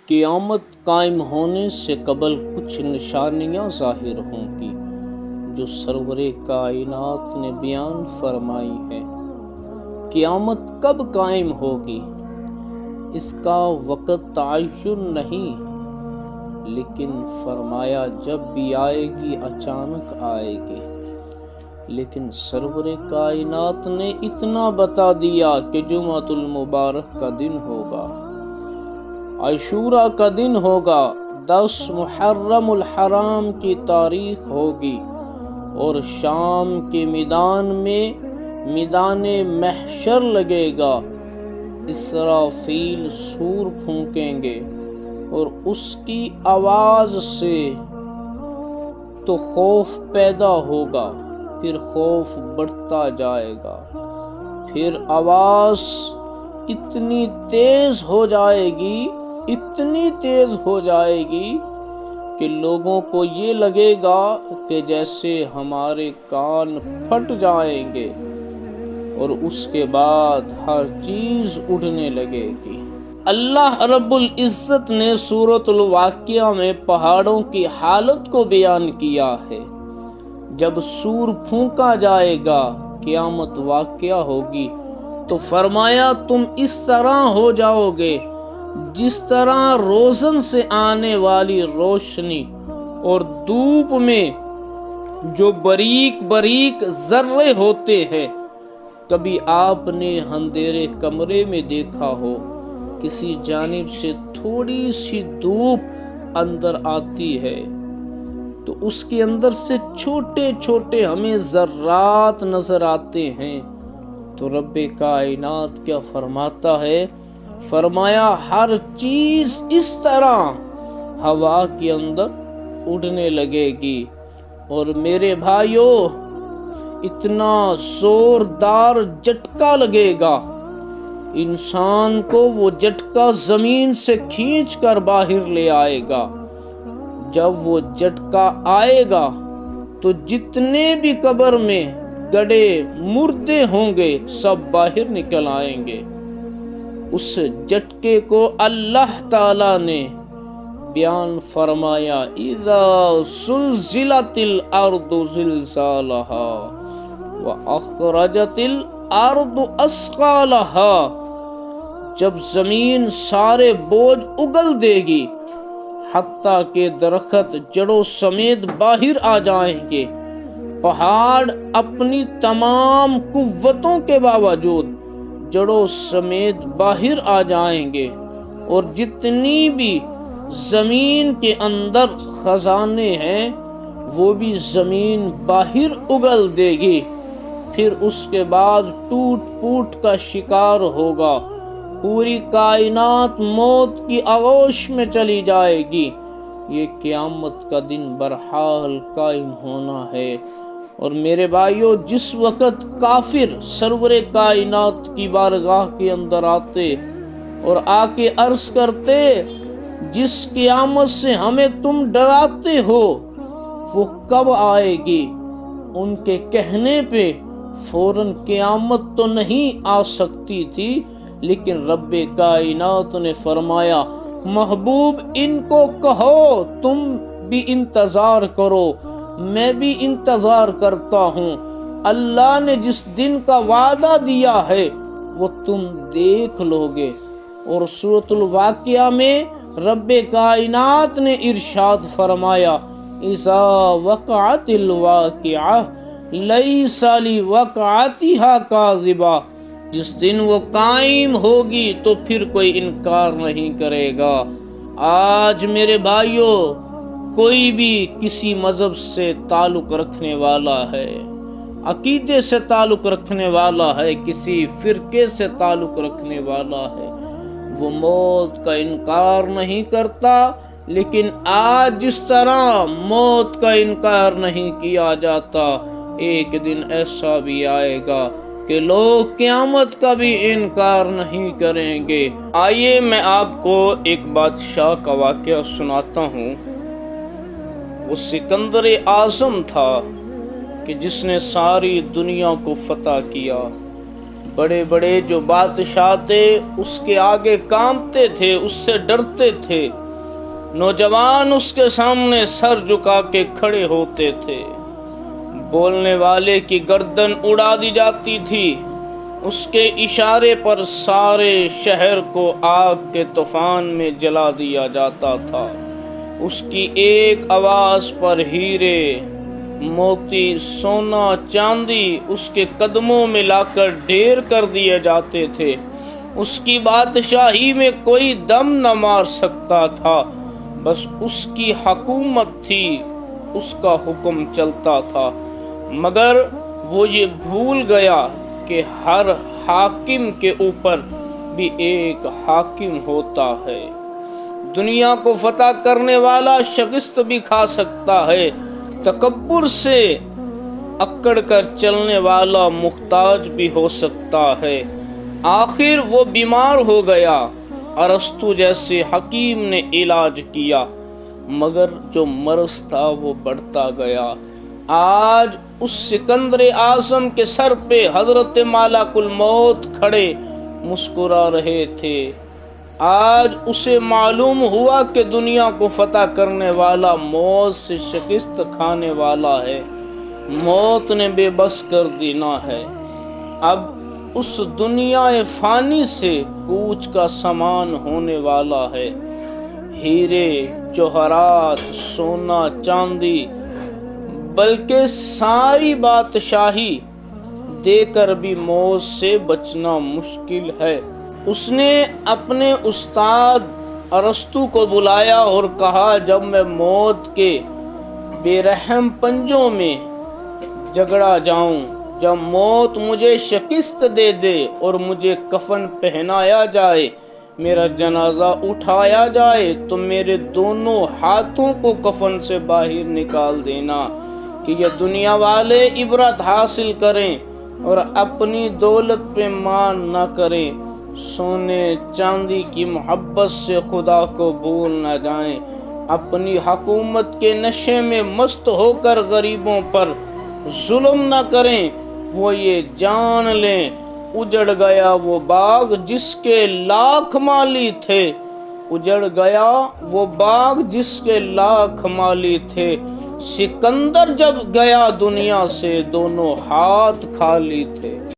قیامت قائم ہونے سے قبل کچھ نشانیاں ظاہر ہوں گی جو سرور کائنات نے بیان فرمائی ہیں۔ قیامت کب قائم ہوگی اس کا وقت تعین نہیں، لیکن فرمایا جب بھی آئے گی اچانک آئے گی۔ لیکن سرور کائنات نے اتنا بتا دیا کہ جمعۃ المبارک کا دن ہوگا، عاشوراء کا دن ہوگا، 10 محرم الحرام کی تاریخ ہوگی، اور شام کے میدان میں میدان محشر لگے گا۔ اسرافیل سور پھونکیں گے اور اس کی آواز سے تو خوف پیدا ہوگا، پھر خوف بڑھتا جائے گا، پھر آواز اتنی تیز ہو جائے گی، اتنی تیز ہو جائے گی کہ لوگوں کو یہ لگے گا کہ جیسے ہمارے کان پھٹ جائیں گے، اور اس کے بعد ہر چیز اڑنے لگے گی۔ اللہ رب العزت نے سورۃ الواقعہ میں پہاڑوں کی حالت کو بیان کیا ہے۔ جب سور پھونکا جائے گا، قیامت واقعہ ہوگی، تو فرمایا تم اس طرح ہو جاؤ گے جس طرح روزن سے آنے والی روشنی اور دھوپ میں جو باریک باریک ذرے ہوتے ہیں۔ کبھی آپ نے اندھیرے کمرے میں دیکھا ہو کسی جانب سے تھوڑی سی دھوپ اندر آتی ہے تو اس کے اندر سے چھوٹے چھوٹے ہمیں ذرات نظر آتے ہیں، تو رب کائنات کیا فرماتا ہے؟ فرمایا ہر چیز اس طرح ہوا کے اندر اڑنے لگے گی۔ اور میرے بھائیو، اتنا زوردار جھٹکا لگے گا، انسان کو وہ جھٹکا زمین سے کھینچ کر باہر لے آئے گا۔ جب وہ جھٹکا آئے گا تو جتنے بھی قبر میں گڑے مردے ہوں گے سب باہر نکل آئیں گے۔ اس جھٹکے کو اللہ تعالی نے بیان فرمایا، اذا زلزلت الارض زلزالها واخرجت الارض اثقالها، جب زمین سارے بوجھ اگل دے گی حتیٰ کہ درخت جڑوں سمیت باہر آ جائیں گے، پہاڑ اپنی تمام قوتوں کے باوجود جڑوں سمیت باہر آ جائیں گے، اور جتنی بھی زمین کے اندر خزانے ہیں وہ بھی زمین باہر اگل دے گی۔ پھر اس کے بعد ٹوٹ پوٹ کا شکار ہوگا، پوری کائنات موت کی آغوش میں چلی جائے گی۔ یہ قیامت کا دن برحال قائم ہونا ہے۔ اور میرے بھائیو، جس وقت کافر سرور کائنات کی بارگاہ کے اندر آتے اور آ کے عرض کرتے جس قیامت سے ہمیں تم ڈراتے ہو وہ کب آئے گی، ان کے کہنے پہ فوراً قیامت تو نہیں آ سکتی تھی، لیکن رب کائنات نے فرمایا محبوب ان کو کہو تم بھی انتظار کرو، میں بھی انتظار کرتا ہوں۔ اللہ نے جس دن کا وعدہ دیا ہے وہ تم دیکھ لو گے۔ اور سورۃ الواقعہ میں رب کائنات نے ارشاد فرمایا، اذا وقعت الواقعہ لیس لوقعتها کاذبہ، جس دن وہ قائم ہوگی تو پھر کوئی انکار نہیں کرے گا۔ آج میرے بھائیوں، کوئی بھی کسی مذہب سے تعلق رکھنے والا ہے، عقیدے سے تعلق رکھنے والا ہے، کسی فرقے سے تعلق رکھنے والا ہے، وہ موت کا انکار نہیں کرتا، لیکن آج جس طرح موت کا انکار نہیں کیا جاتا، ایک دن ایسا بھی آئے گا کہ لوگ قیامت کا بھی انکار نہیں کریں گے۔ آئیے میں آپ کو ایک بادشاہ کا واقعہ سناتا ہوں۔ وہ سکندر اعظم تھا کہ جس نے ساری دنیا کو فتح کیا، بڑے بڑے جو بادشاہ تھے اس کے آگے کانپتے تھے، اس سے ڈرتے تھے، نوجوان اس کے سامنے سر جھکا کے کھڑے ہوتے تھے، بولنے والے کی گردن اڑا دی جاتی تھی، اس کے اشارے پر سارے شہر کو آگ کے طوفان میں جلا دیا جاتا تھا، اس کی ایک آواز پر ہیرے، موتی، سونا، چاندی اس کے قدموں میں لا کر ڈھیر کر دیے جاتے تھے، اس کی بادشاہی میں کوئی دم نہ مار سکتا تھا، بس اس کی حکومت تھی، اس کا حکم چلتا تھا، مگر وہ یہ بھول گیا کہ ہر حاکم کے اوپر بھی ایک حاکم ہوتا ہے۔ دنیا کو فتح کرنے والا شکست بھی کھا سکتا ہے، تکبر سے اکڑ کر چلنے والا محتاج بھی ہو سکتا ہے۔ آخر وہ بیمار ہو گیا، ارسطو جیسے حکیم نے علاج کیا، مگر جو مرض تھا وہ بڑھتا گیا۔ آج اس سکندر اعظم کے سر پہ حضرت ملک الموت کھڑے مسکرا رہے تھے۔ آج اسے معلوم ہوا کہ دنیا کو فتح کرنے والا موت سے شکست کھانے والا ہے، موت نے بے بس کر دینا ہے۔ اب اس دنیا فانی سے کوچ کا سامان ہونے والا ہے، ہیرے، جوہرات، سونا، چاندی، بلکہ ساری بادشاہی دے کر بھی موت سے بچنا مشکل ہے۔ اس نے اپنے استاد ارسطو کو بلایا اور کہا، جب میں موت کے بے رحم پنجوں میں جگڑا جاؤں، جب موت مجھے شکست دے دے اور مجھے کفن پہنایا جائے، میرا جنازہ اٹھایا جائے، تو میرے دونوں ہاتھوں کو کفن سے باہر نکال دینا کہ یہ دنیا والے عبرت حاصل کریں اور اپنی دولت پہ مان نہ کریں، سونے چاندی کی محبت سے خدا کو بھول نہ جائیں، اپنی حکومت کے نشے میں مست ہو کر غریبوں پر ظلم نہ کریں۔ وہ یہ جان لیں، اجڑ گیا وہ باغ جس کے لاکھ مالی تھے، اجڑ گیا وہ باغ جس کے لاکھ مالی تھے، سکندر جب گیا دنیا سے دونوں ہاتھ خالی تھے۔